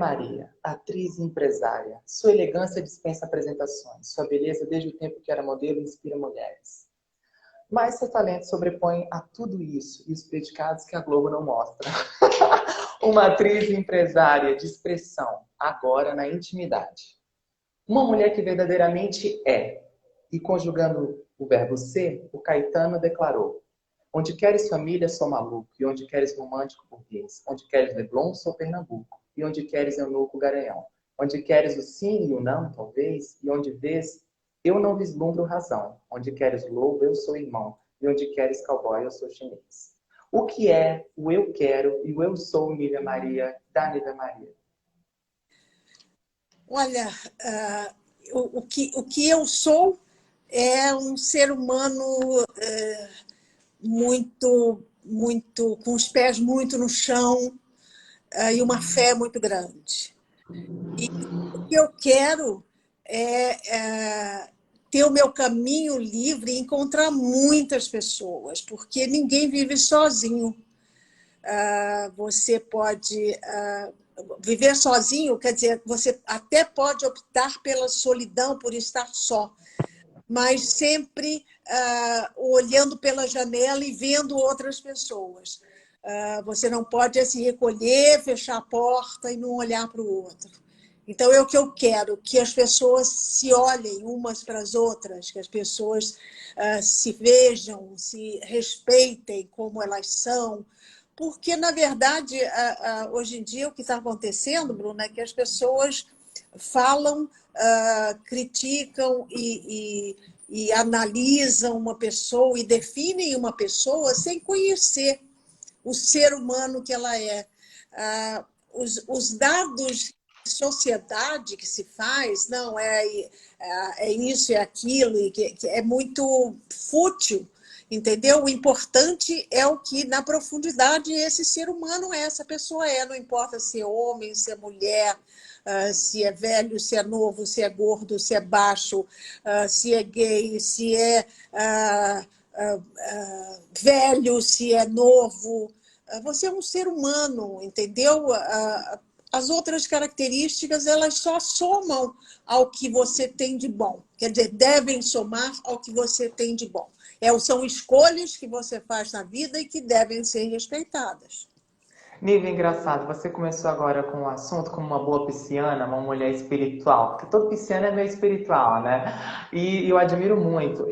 Maria, atriz e empresária. Sua elegância dispensa apresentações. Sua beleza, desde o tempo que era modelo, inspira mulheres. Mas seu talento sobrepõe a tudo isso e os predicados que a Globo não mostra. Uma atriz e empresária de expressão, agora na intimidade. Uma mulher que verdadeiramente é. E conjugando o verbo ser, o Caetano declarou: onde queres família, sou maluco. E onde queres romântico, burguês. Onde queres Leblon, sou Pernambuco. E onde queres eunuco, Garanhão. Onde queres o sim e o não, talvez. E onde vês, eu não vislumbro razão. Onde queres lobo, eu sou irmão. E onde queres cowboy, eu sou chinês. O que é o eu quero e o eu sou, Nívia Maria, da Nívia Maria? Olha, o que eu sou é um ser humano muito, com os pés muito no chão e uma fé muito grande. E o que eu quero é ter o meu caminho livre e encontrar muitas pessoas, porque ninguém vive sozinho. Você pode viver sozinho, quer dizer, você até pode optar pela solidão, por estar só, mas sempre olhando pela janela e vendo outras pessoas. Você não pode se recolher, fechar a porta e não olhar para o outro. Então, é o que eu quero, que as pessoas se olhem umas para as outras, que as pessoas se vejam, se respeitem como elas são, porque, na verdade, hoje em dia, o que está acontecendo, Bruna, é que as pessoas falam, criticam e analisam uma pessoa e definem uma pessoa sem conhecer o ser humano que ela é. Os dados de sociedade que se faz, não, é isso, é aquilo, e que é muito fútil, entendeu? O importante é o que, na profundidade, esse ser humano é, essa pessoa é, não importa se é homem, se é mulher, se é velho, se é novo, se é gordo, se é baixo, se é gay, se é velho, se é novo. Você é um ser humano, entendeu? As outras características, elas só somam ao que você tem de bom. Quer dizer, devem somar ao que você tem de bom. São escolhas que você faz na vida e que devem ser respeitadas. Nívia, engraçado, você começou agora com um assunto como uma boa pisciana, uma mulher espiritual, porque todo pisciano é meio espiritual, né? E eu admiro muito.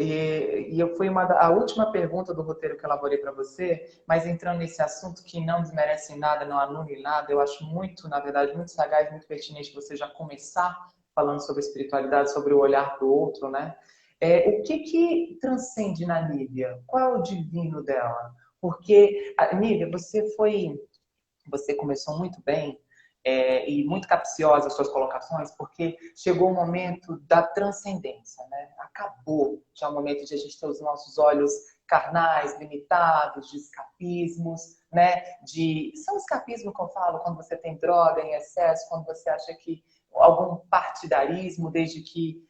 Foi a última pergunta do roteiro que eu elaborei para você, mas entrando nesse assunto que não desmerece nada, não anula nada, eu acho muito, na verdade, muito sagaz, muito pertinente você já começar falando sobre espiritualidade, sobre o olhar para o outro, né? O que transcende na Nívia? Qual é o divino dela? Porque, Nívia, você começou muito bem e muito capciosa as suas colocações, porque chegou o momento da transcendência, né? Acabou já o momento de a gente ter os nossos olhos carnais, limitados, de escapismos, né? São escapismo que eu falo quando você tem droga em excesso, quando você acha que algum partidarismo, desde que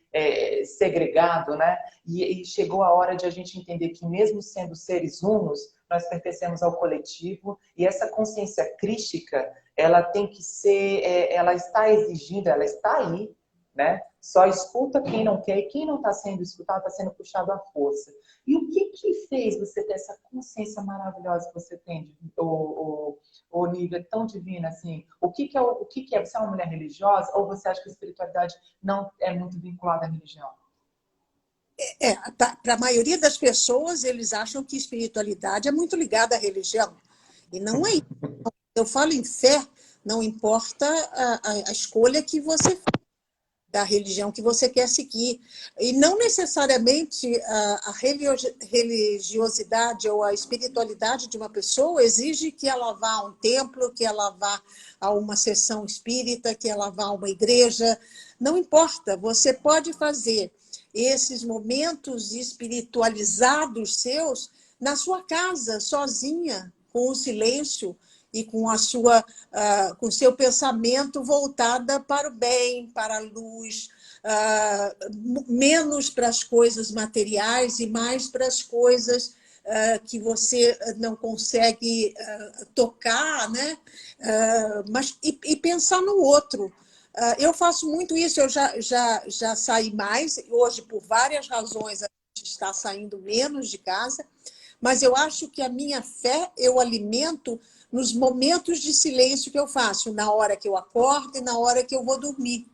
segregado, né? E chegou a hora de a gente entender que mesmo sendo seres unos, nós pertencemos ao coletivo e essa consciência crística, ela tem que ser, ela está exigindo, ela está aí, né? Só escuta quem não quer e quem não está sendo escutado está sendo puxado à força. E o que fez você ter essa consciência maravilhosa que você tem, Nívia, tão divina assim? O que é? Você é uma mulher religiosa ou você acha que a espiritualidade não é muito vinculada à religião? Para a maioria das pessoas, eles acham que espiritualidade é muito ligada à religião. E não é isso. Eu falo em fé, não importa a escolha que você faz, da religião que você quer seguir. E não necessariamente a religiosidade ou a espiritualidade de uma pessoa exige que ela vá a um templo, que ela vá a uma sessão espírita, que ela vá a uma igreja. Não importa, você pode fazer esses momentos espiritualizados seus na sua casa, sozinha, com o silêncio e com com o seu pensamento voltada para o bem, para a luz, menos para as coisas materiais e mais para as coisas que você não consegue tocar, né? Mas, e pensar no outro. Eu faço muito isso, eu já saí mais, hoje por várias razões a gente está saindo menos de casa, mas eu acho que a minha fé eu alimento nos momentos de silêncio que eu faço, na hora que eu acordo e na hora que eu vou dormir,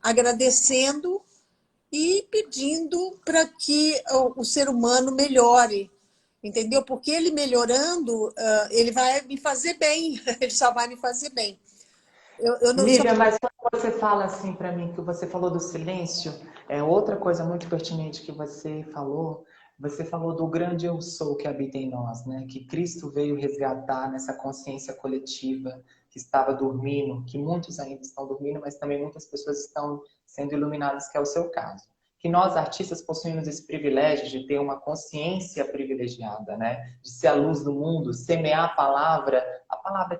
agradecendo e pedindo para que o ser humano melhore, entendeu? Porque ele melhorando, ele vai me fazer bem, ele só vai me fazer bem. Eu não sou... Nívia, mas quando você fala assim para mim, que você falou do silêncio, é outra coisa muito pertinente que você falou do grande eu sou que habita em nós, né? Que Cristo veio resgatar nessa consciência coletiva que estava dormindo, que muitos ainda estão dormindo, mas também muitas pessoas estão sendo iluminadas, que é o seu caso. Que nós, artistas, possuímos esse privilégio de ter uma consciência privilegiada, né? De ser a luz do mundo, semear a palavra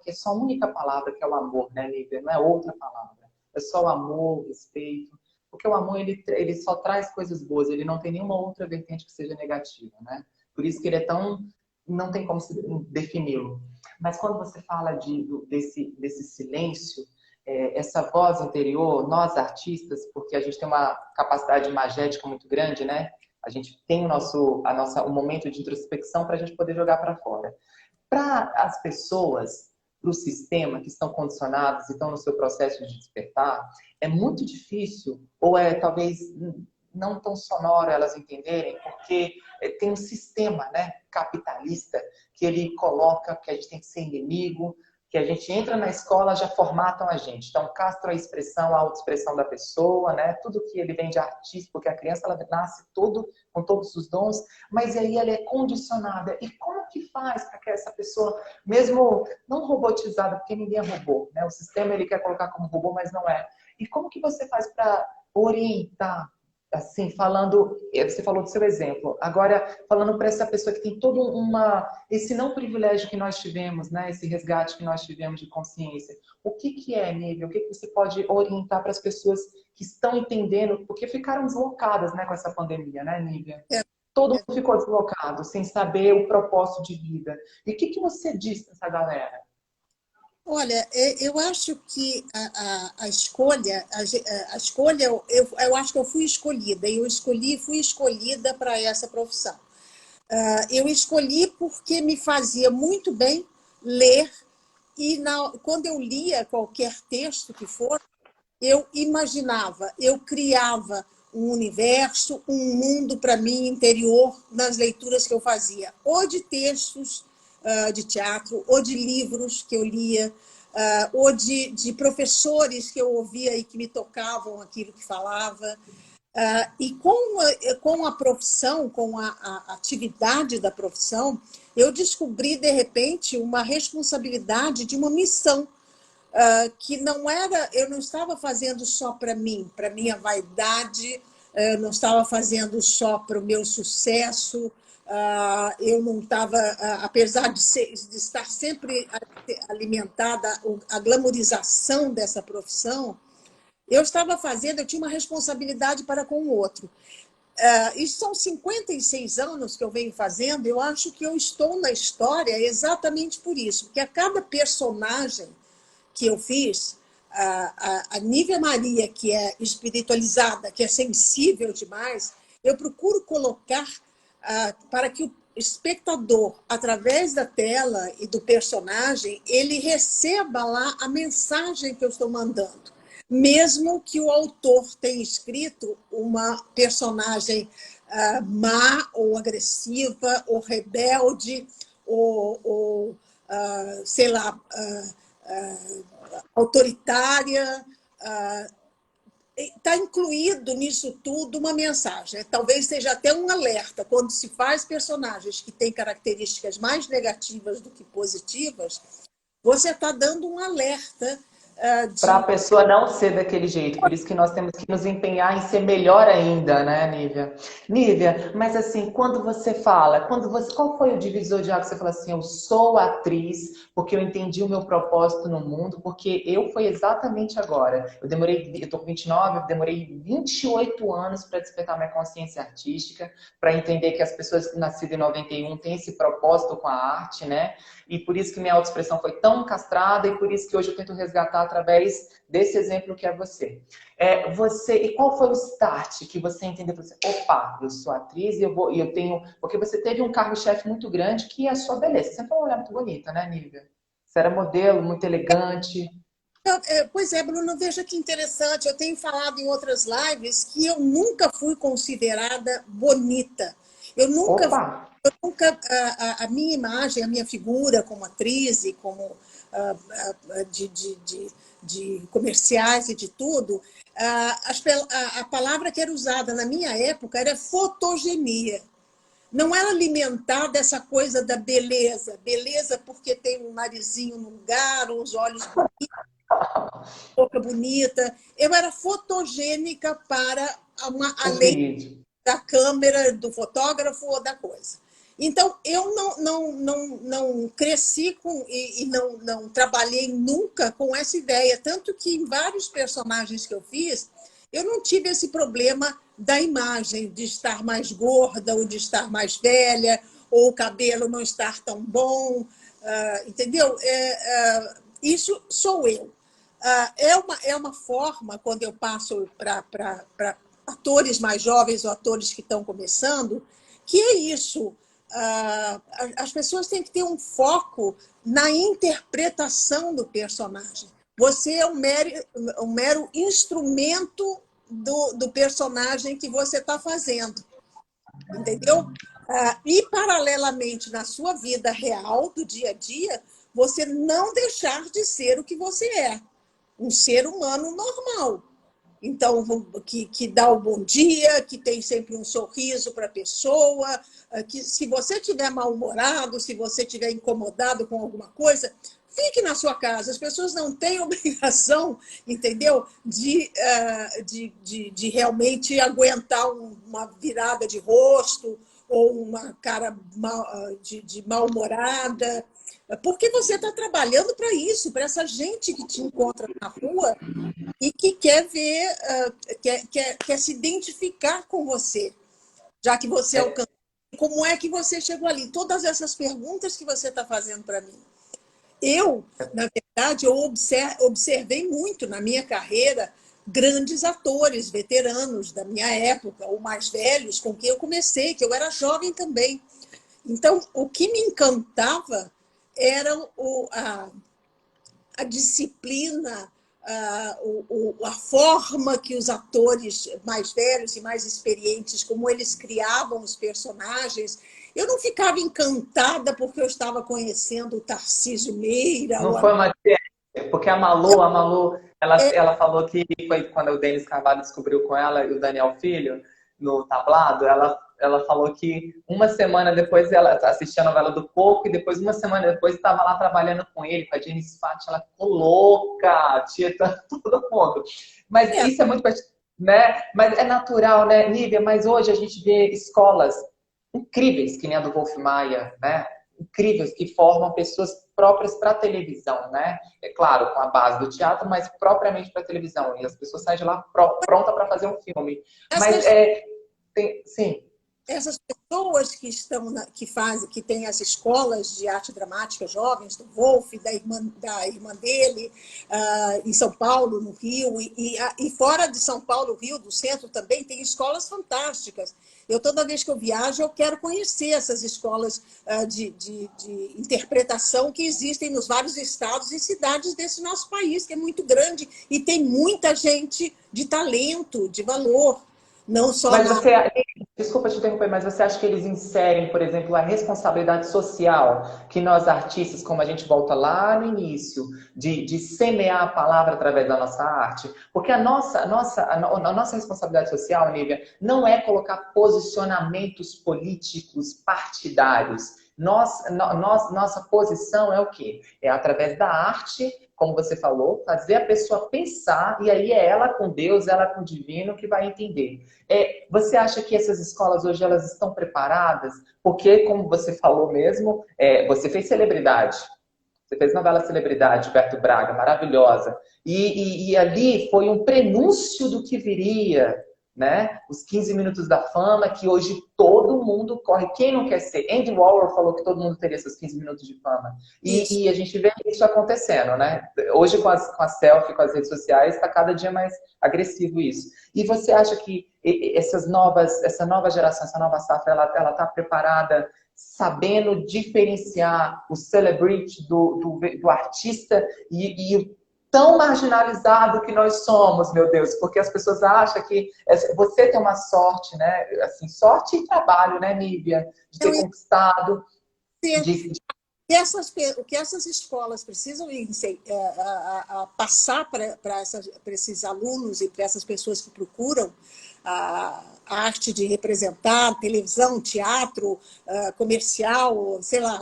que é só a única palavra, que é o amor, né, Lívia? Não é outra palavra. É só o amor, o respeito. Porque o amor, ele só traz coisas boas, ele não tem nenhuma outra vertente que seja negativa, né? Por isso que ele é tão... não tem como defini-lo. Mas quando você fala desse silêncio, essa voz interior, nós artistas, porque a gente tem uma capacidade imagética muito grande, né? A gente tem o momento de introspecção para a gente poder jogar para fora. Para as pessoas, para o sistema que estão condicionados e estão no seu processo de despertar, é muito difícil, ou é talvez não tão sonoro elas entenderem, porque tem um sistema, né, capitalista que ele coloca que a gente tem que ser inimigo, que a gente entra na escola, já formatam a gente. Então, castram a expressão, a autoexpressão da pessoa, né? Tudo que ele vem de artista, porque a criança ela nasce com todos os dons, mas aí ela é condicionada. E como que faz para que essa pessoa, mesmo não robotizada, porque ninguém é robô, né? O sistema ele quer colocar como robô, mas não é. E como que você faz para orientar? Assim, você falou do seu exemplo. Agora, falando para essa pessoa que tem todo esse não privilégio que nós tivemos, né? Esse resgate que nós tivemos de consciência. O que é, Nívia? O que você pode orientar para as pessoas que estão entendendo? Porque ficaram deslocadas, né, com essa pandemia, né, Nívia? Todo mundo ficou deslocado, sem saber o propósito de vida. E o que você diz para essa galera? Olha, eu acho que a escolha, eu acho que eu fui escolhida, fui escolhida para essa profissão. Eu escolhi porque me fazia muito bem ler, e quando eu lia qualquer texto que fosse, eu imaginava, eu criava um universo, um mundo para mim interior nas leituras que eu fazia, ou de textos de teatro, ou de livros que eu lia, ou de professores que eu ouvia e que me tocavam aquilo que falava. E com a profissão, com a atividade da profissão, eu descobri, de repente, uma responsabilidade de uma missão, que não era, eu não estava fazendo só para mim, para minha vaidade, eu não estava fazendo só para o meu sucesso, eu não estava, apesar de estar sempre alimentada a glamorização dessa profissão, eu estava fazendo, eu tinha uma responsabilidade para com o outro. Isso são 56 anos que eu venho fazendo, eu acho que eu estou na história exatamente por isso, porque a cada personagem que eu fiz, a Nívia Maria, que é espiritualizada, que é sensível demais, eu procuro colocar para que o espectador, através da tela e do personagem, ele receba lá a mensagem que eu estou mandando. Mesmo que o autor tenha escrito uma personagem má, ou agressiva, ou rebelde, ou sei lá, autoritária, está incluído nisso tudo uma mensagem. Talvez seja até um alerta. Quando se faz personagens que têm características mais negativas do que positivas, você está dando um alerta Para a de pessoa não ser daquele jeito. Por isso que nós temos que nos empenhar em ser melhor ainda, né, Nívia? Nívia, mas assim, quando você fala, qual foi o divisor de água que você falou assim, eu sou atriz porque eu entendi o meu propósito no mundo, porque eu foi exatamente agora. Eu tô com 29, eu demorei 28 anos para despertar minha consciência artística, para entender que as pessoas nascidas em 91 têm esse propósito com a arte, né? E por isso que minha autoexpressão foi tão castrada e por isso que hoje eu tento resgatar através desse exemplo que é você. E qual foi o start que você entendeu? Você, opa, eu sou atriz e eu tenho... Porque você teve um cargo-chefe muito grande que é a sua beleza. Você foi uma mulher muito bonita, né, Nívia? Você era modelo, muito elegante. Pois é, Bruno, veja que interessante. Eu tenho falado em outras lives que eu nunca fui considerada bonita. Eu nunca, Opa! a minha imagem, a minha figura como atriz e como de comerciais e de tudo, a palavra que era usada na minha época era fotogenia. Não era alimentar dessa coisa da beleza. Beleza porque tem um narizinho no lugar, os olhos boca bonita. Eu era fotogênica para a O lei vídeo. da câmera, do fotógrafo ou da coisa. Então, eu não cresci e não trabalhei nunca com essa ideia. Tanto que em vários personagens que eu fiz, eu não tive esse problema da imagem, de estar mais gorda ou de estar mais velha, ou o cabelo não estar tão bom. Entendeu? Isso sou eu. É uma forma, quando eu passo para atores mais jovens ou atores que estão começando, que é isso. As pessoas têm que ter um foco na interpretação do personagem. Você é um mero instrumento do personagem que você está fazendo. Entendeu? E, paralelamente, na sua vida real, do dia a dia, você não deixar de ser o que você é. Um ser humano normal. Então, que dá o bom dia, que tem sempre um sorriso para a pessoa, que se você estiver mal-humorado, se você estiver incomodado com alguma coisa, fique na sua casa. As pessoas não têm obrigação, entendeu? De realmente aguentar uma virada de rosto ou uma cara de mal-humorada, porque você está trabalhando para isso, para essa gente que te encontra na rua e que quer ver, quer se identificar com você, já que você alcançou. Como é que você chegou ali? Todas essas perguntas que você está fazendo para mim. Eu, na verdade, eu observei muito na minha carreira grandes atores, veteranos da minha época, ou mais velhos, com quem eu comecei, que eu era jovem também. Então, o que me encantava era a disciplina, a forma que os atores mais velhos e mais experientes, como eles criavam os personagens. Eu não ficava encantada porque eu estava conhecendo o Tarcísio Meira. Não foi uma... Porque a Malu, ela falou que foi quando o Denis Carvalho descobriu com ela e o Daniel Filho no tablado, ela falou que uma semana depois ela assistia a novela do Coco e depois, uma semana depois, estava lá trabalhando com ele, com a Jenny Sfat, ela ficou louca, Tieta, todo mundo. Mas isso é muito, né? Mas é natural, né, Nívia? Mas hoje a gente vê escolas incríveis, que nem a do Wolf Maia, né? Incríveis, que formam pessoas próprias para televisão, né? É claro, com a base do teatro, mas propriamente para televisão. E as pessoas saem de lá pronta para fazer um filme. Mas, sim. Essas pessoas que estão que têm as escolas de arte dramática jovens do Wolf, da irmã dele, em São Paulo, no Rio, e fora de São Paulo, Rio, do centro também, tem escolas fantásticas. Toda vez que eu viajo, eu quero conhecer essas escolas de interpretação que existem nos vários estados e cidades desse nosso país, que é muito grande e tem muita gente de talento, de valor. Não só mas você, desculpa te interromper, mas você acha que eles inserem, por exemplo, a responsabilidade social que nós artistas, como a gente volta lá no início, de semear a palavra através da nossa arte? Porque a nossa responsabilidade social, Nívia, não é colocar posicionamentos políticos partidários. Nossa posição é o quê? É através da arte, como você falou, fazer a pessoa pensar, e aí é ela com Deus, ela com o divino que vai entender. Você acha que essas escolas hoje elas estão preparadas? Porque, como você falou mesmo, você fez celebridade. Você fez novela Celebridade, Berto Braga, maravilhosa. E ali foi um prenúncio do que viria, né? Os 15 minutos da fama, que hoje todo mundo corre. Quem não quer ser? Andy Warhol falou que todo mundo teria seus 15 minutos de fama. E a gente vê isso acontecendo, né? Hoje, com a selfie, com as redes sociais, está cada dia mais agressivo isso. E você acha que essa nova geração, essa nova safra, ela está preparada, sabendo diferenciar o celebrity do artista e o tão marginalizado que nós somos, meu Deus, porque as pessoas acham que você tem uma sorte, né? Assim, sorte e trabalho, né, Nívia? De ter conquistado. O que essas escolas precisam passar para esses alunos e para essas pessoas que procuram a arte de representar, televisão, teatro, comercial, sei lá,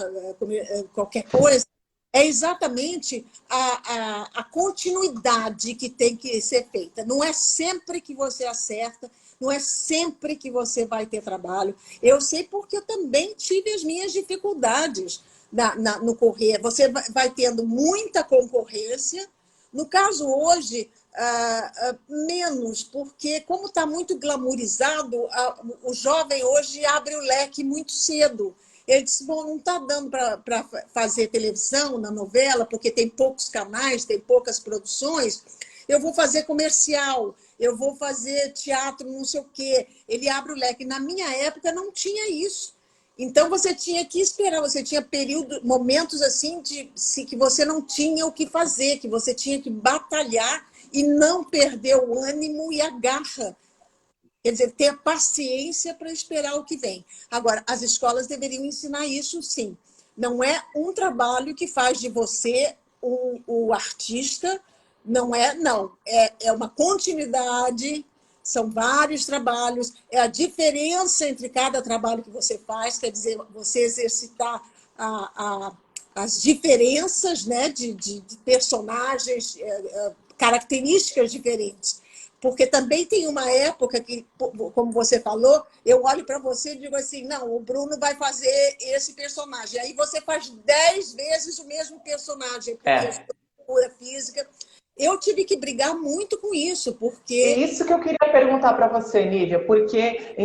qualquer coisa, é exatamente a continuidade que tem que ser feita. Não é sempre que você acerta, não é sempre que você vai ter trabalho. Eu sei porque eu também tive as minhas dificuldades no correr. Você vai tendo muita concorrência. No caso hoje, menos, porque como está muito glamourizado, o jovem hoje abre o leque muito cedo. Ele disse, bom, não está dando para fazer televisão na novela, porque tem poucos canais, tem poucas produções, eu vou fazer comercial, eu vou fazer teatro, não sei o quê. Ele abre o leque. Na minha época não tinha isso. Então você tinha que esperar, você tinha momentos assim que você não tinha o que fazer, que você tinha que batalhar e não perder o ânimo e a garra. Quer dizer, ter paciência para esperar o que vem. Agora, as escolas deveriam ensinar isso, sim. Não é um trabalho que faz de você o artista, não. É uma continuidade, são vários trabalhos, é a diferença entre cada trabalho que você faz, quer dizer, você exercitar as diferenças, né, de personagens, características diferentes. Porque também tem uma época que, como você falou, eu olho para você e digo assim, não, o Bruno vai fazer esse personagem. Aí você faz 10 vezes o mesmo personagem, porque eu sou figura física. Eu tive que brigar muito com isso, porque... Isso que eu queria perguntar para você, Nívia, porque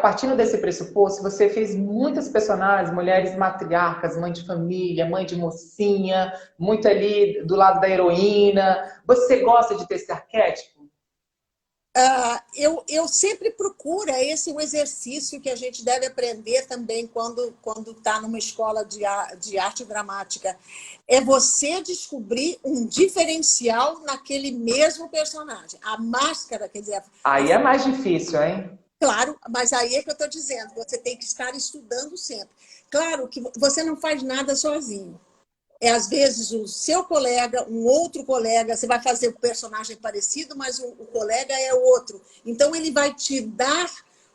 partindo desse pressuposto, você fez muitas personagens, mulheres matriarcas, mãe de família, mãe de mocinha, muito ali do lado da heroína. Você gosta de ter esse arquétipo? Eu sempre procuro, esse é um exercício que a gente deve aprender também quando está numa escola de arte dramática. É você descobrir um diferencial naquele mesmo personagem. A máscara, quer dizer... Aí é mais difícil, hein? Claro, mas aí é que eu estou dizendo, você tem que estar estudando sempre. Claro que você não faz nada sozinho. Às vezes o seu colega, um outro colega, você vai fazer um personagem parecido, mas o colega é outro. Então ele vai te dar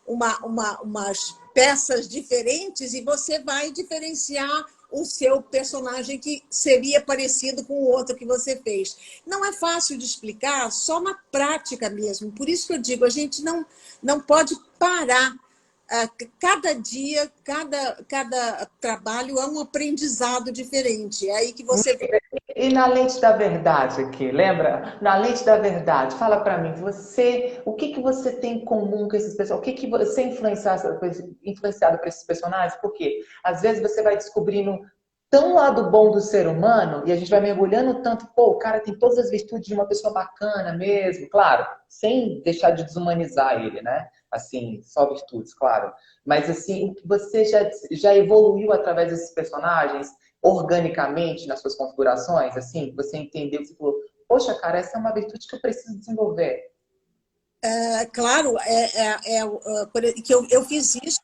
umas peças diferentes e você vai diferenciar o seu personagem que seria parecido com o outro que você fez. Não é fácil de explicar, só na prática mesmo. Por isso que eu digo, a gente não pode parar. Cada dia, cada trabalho é um aprendizado diferente. É aí que você vê. E na lente da verdade aqui, lembra? Na lente da verdade, fala para mim, o que que você tem em comum com esses personagens? O que que você é influenciado por esses personagens? Porque às vezes você vai descobrindo tão lado bom do ser humano e a gente vai mergulhando tanto, pô, o cara tem todas as virtudes de uma pessoa bacana mesmo, claro, sem deixar de desumanizar ele, né? Assim, só virtudes, claro. Mas assim, você já evoluiu através desses personagens? Organicamente nas suas configurações, assim, você entendeu, você falou, poxa, cara, essa é uma virtude que eu preciso desenvolver. Claro, que eu fiz isso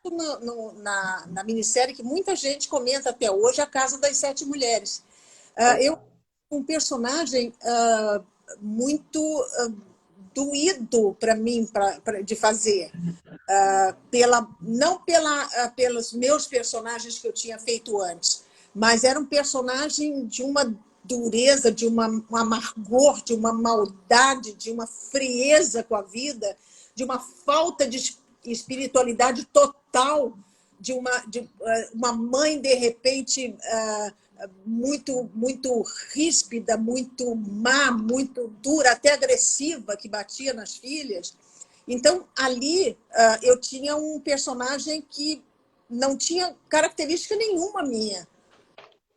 na minissérie que muita gente comenta até hoje, A Casa das Sete Mulheres. Eu um personagem muito doído para mim de fazer. Não pelos meus personagens que eu tinha feito antes, mas era um personagem de uma dureza, de um amargor, de uma maldade, de uma frieza com a vida, de uma falta de espiritualidade total, de uma mãe, de repente, muito ríspida, muito má, muito dura, até agressiva, que batia nas filhas. Então, ali, eu tinha um personagem que não tinha característica nenhuma minha.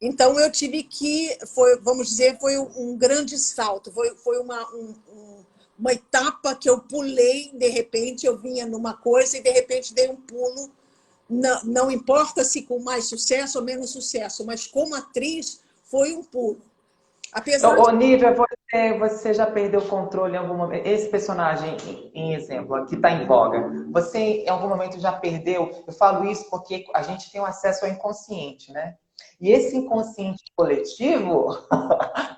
Então, eu tive que, vamos dizer, foi um grande salto, foi uma etapa que eu pulei, de repente, eu vinha numa coisa e, de repente, dei um pulo. Não importa se com mais sucesso ou menos sucesso, mas como atriz, foi um pulo. Apesar Ô, Nívia, você já perdeu o controle em algum momento? Esse personagem, em exemplo, que está em voga, você em algum momento já perdeu? Eu falo isso porque a gente tem um acesso ao inconsciente, né? E esse inconsciente coletivo,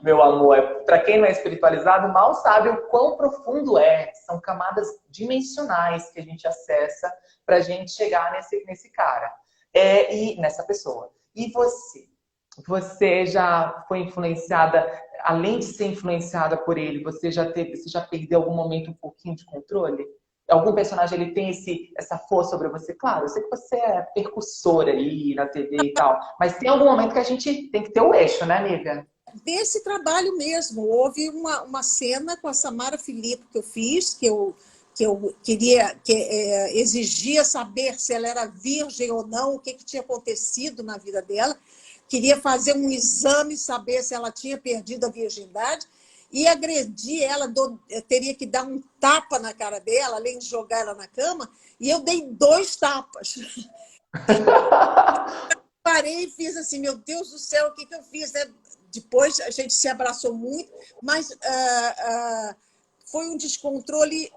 meu amor, para quem não é espiritualizado, mal sabe o quão profundo é. São camadas dimensionais que a gente acessa para a gente chegar nesse cara e nessa pessoa. E você? Você já foi influenciada, além de ser influenciada por ele, você já perdeu algum momento um pouquinho de controle? Algum personagem ele tem essa força sobre você? Claro, eu sei que você é percussora aí na TV e tal, mas tem algum momento que a gente tem que ter o eixo, né, Nívia? desse trabalho mesmo, houve uma cena com a Samara Filippo que eu fiz, que eu queria, exigia saber se ela era virgem ou não, o que tinha acontecido na vida dela. Queria fazer um exame, saber se ela tinha perdido a virgindade, e agredir ela, teria que dar um tapa na cara dela, além de jogar ela na cama, e eu dei 2 tapas. Parei e fiz assim, meu Deus do céu, o que eu fiz? Depois a gente se abraçou muito, mas foi um descontrole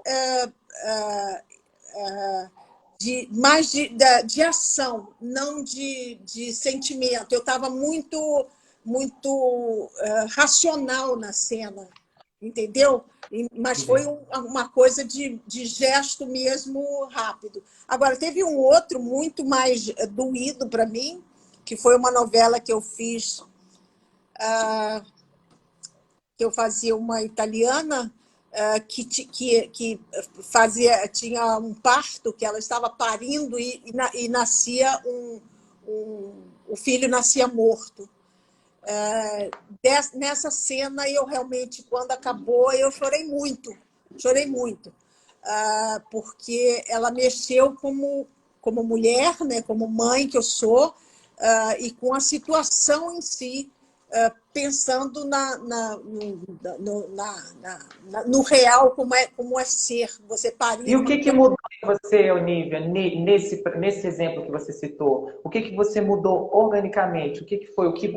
mais de ação, não de sentimento. Eu estava muito racional na cena, entendeu? Mas foi uma coisa de gesto mesmo rápido. Agora, teve um outro muito mais doído para mim, que foi uma novela que eu fiz, que eu fazia uma italiana que tinha um parto, que ela estava parindo e nascia o filho nascia morto. Nessa cena, eu realmente, quando acabou, eu chorei muito, porque ela mexeu como mulher, né, como mãe que eu sou, e com a situação em si, pensando no real, como é ser, você parir E o uma que mudou em você, Olivia, nesse exemplo que você citou? O que você mudou organicamente? O que foi? O que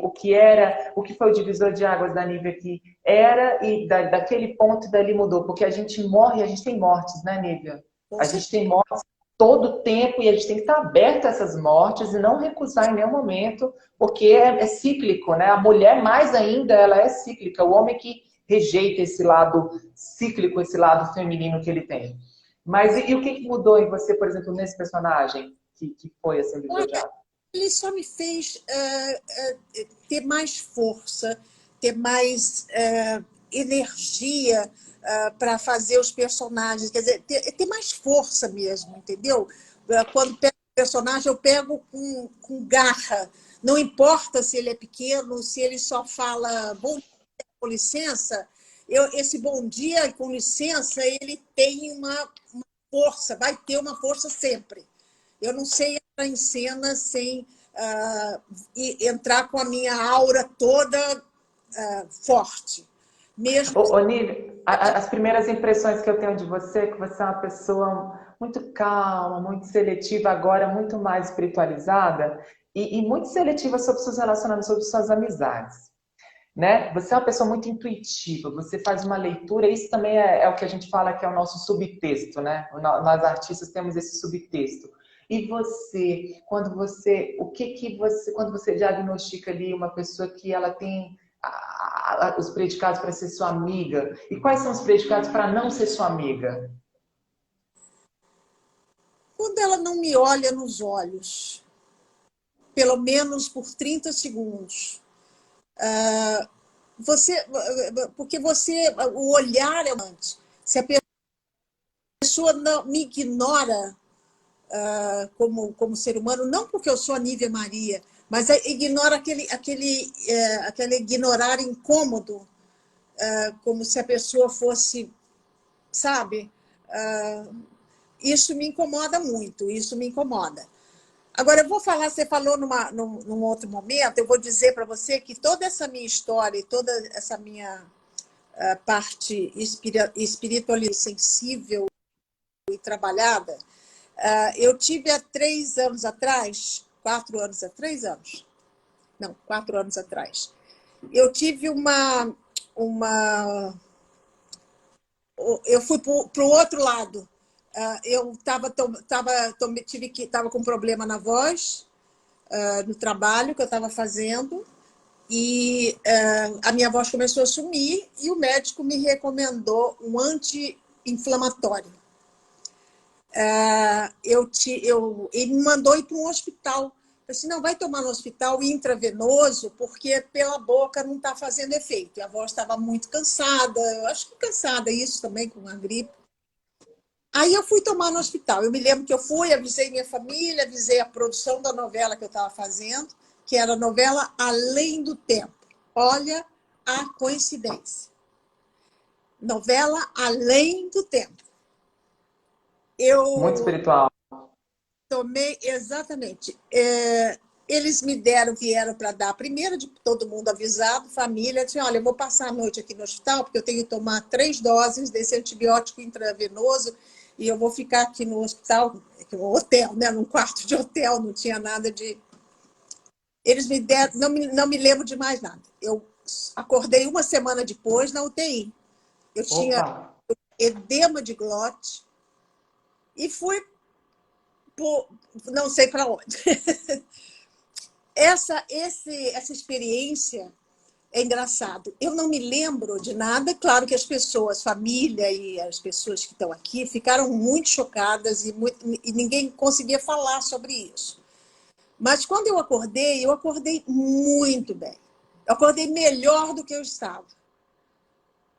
foi o divisor de águas da Nívia que era e daquele ponto dali mudou? Porque a gente morre, a gente tem mortes, né, Nívia? A gente tem mortes todo o tempo e a gente tem que estar aberto a essas mortes e não recusar em nenhum momento, porque é cíclico, né? A mulher, mais ainda, ela é cíclica. O homem que rejeita esse lado cíclico, esse lado feminino que ele tem. Mas e o que mudou em você, por exemplo, nesse personagem que foi assim, divisor de água? Ele só me fez ter mais força, ter mais energia para fazer os personagens, quer dizer, ter mais força mesmo, entendeu? Quando pego o personagem, eu pego com garra. Não importa se ele é pequeno, se ele só fala bom dia, com licença, esse bom dia, com licença, ele tem uma força, vai ter uma força sempre. Eu não sei entrar em cena sem entrar com a minha aura toda forte. Mesmo. Nívia, as primeiras impressões que eu tenho de você é que você é uma pessoa muito calma, muito seletiva, agora muito mais espiritualizada e muito seletiva sobre seus relacionamentos, sobre suas amizades. Né? Você é uma pessoa muito intuitiva, você faz uma leitura, isso também é o que a gente fala que é o nosso subtexto, né? Nós artistas temos esse subtexto. E você, quando você diagnostica ali uma pessoa que ela tem os predicados para ser sua amiga? E quais são os predicados para não ser sua amiga? Quando ela não me olha nos olhos, pelo menos por 30 segundos, porque o olhar é antes. Se a pessoa não me ignora como ser humano, não porque eu sou a Nívia Maria, mas ignora aquele ignorar incômodo, como se a pessoa fosse, sabe? Isso me incomoda muito, isso me incomoda. Agora, eu vou falar, você falou num outro momento, eu vou dizer para você que toda essa minha história, toda essa minha parte espiritual, sensível e trabalhada, eu tive há 3 anos atrás, 4 anos, 3 anos, não, 4 anos atrás, eu tive eu fui para o outro lado. Eu estava com problema na voz, no trabalho que eu estava fazendo, e a minha voz começou a sumir e o médico me recomendou um anti-inflamatório. Ele me mandou ir para um hospital. Eu disse, não, vai tomar no hospital intravenoso, porque pela boca não está fazendo efeito. E a voz estava muito cansada, eu acho que cansada, isso também com a gripe. Aí eu fui tomar no hospital. Eu me lembro que eu fui, avisei minha família, avisei a produção da novela que eu estava fazendo, que era a novela Além do Tempo. Olha a coincidência. Novela Além do Tempo. Muito espiritual. Tomei, exatamente. Eles vieram para dar, primeiro de todo mundo avisado, família, disse, olha, eu vou passar a noite aqui no hospital, porque eu tenho que tomar 3 doses desse antibiótico intravenoso, e eu vou ficar aqui no hospital, no hotel, né? Num quarto de hotel, não tinha nada de... Eles me deram, não me lembro de mais nada. Eu acordei uma semana depois na UTI. Eu tinha edema de glote e fui não sei para onde. Essa experiência é engraçado. Eu não me lembro de nada. Claro que as pessoas, família e as pessoas que estão aqui ficaram muito chocadas e ninguém conseguia falar sobre isso. Mas quando eu acordei muito bem. Eu acordei melhor do que eu estava,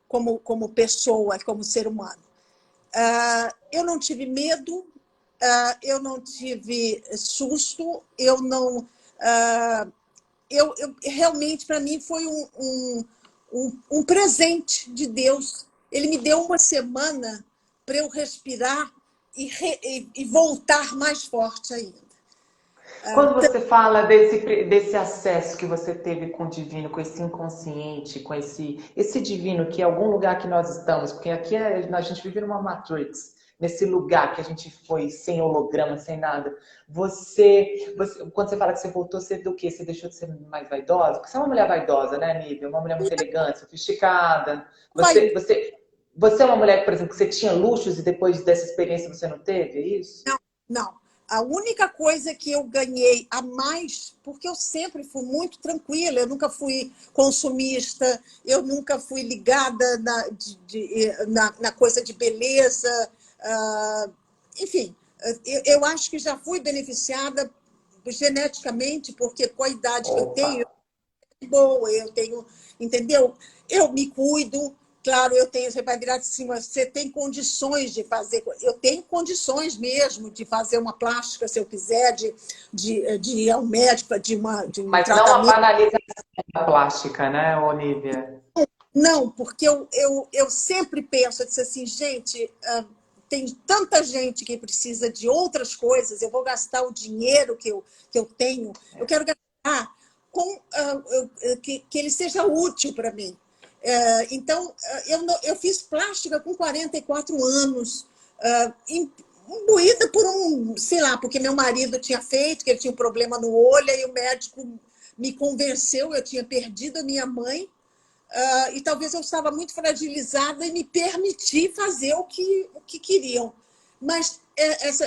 como pessoa, como ser humano. Eu não tive medo, eu não tive susto, eu não... realmente, para mim, foi um presente de Deus. Ele me deu uma semana para eu respirar e voltar mais forte ainda. Quando você fala desse acesso que você teve com o divino, com esse inconsciente, com esse divino que é algum lugar que nós estamos, porque aqui a gente vive numa Matrix, nesse lugar que a gente foi sem holograma, sem nada. Quando você fala que você voltou, você do quê? Você deixou de ser mais vaidosa? Porque você é uma mulher vaidosa, né, Nívia? Uma mulher muito elegante, sofisticada. Você é uma mulher, por exemplo, que você tinha luxos e depois dessa experiência você não teve, é isso? Não. A única coisa que eu ganhei a mais, porque eu sempre fui muito tranquila, eu nunca fui consumista, eu nunca fui ligada na coisa de beleza, enfim, eu acho que já fui beneficiada geneticamente, porque com a idade que eu tenho, boa, eu tenho, entendeu? Eu me cuido. Claro, você vai virar assim, você tem condições de fazer... Eu tenho condições mesmo de fazer uma plástica, se eu quiser, de ir ao médico, de um Mas tratamento. não a banalização da plástica, né, Olivia? Não, porque eu sempre penso, eu disse assim, gente, tem tanta gente que precisa de outras coisas, eu vou gastar o dinheiro que eu tenho, eu quero gastar que ele seja útil para mim. Então, eu fiz plástica com 44 anos, imbuída por sei lá, porque meu marido tinha feito, que ele tinha um problema no olho, e o médico me convenceu, eu tinha perdido a minha mãe, e talvez eu estava muito fragilizada e me permiti fazer o que queriam. Mas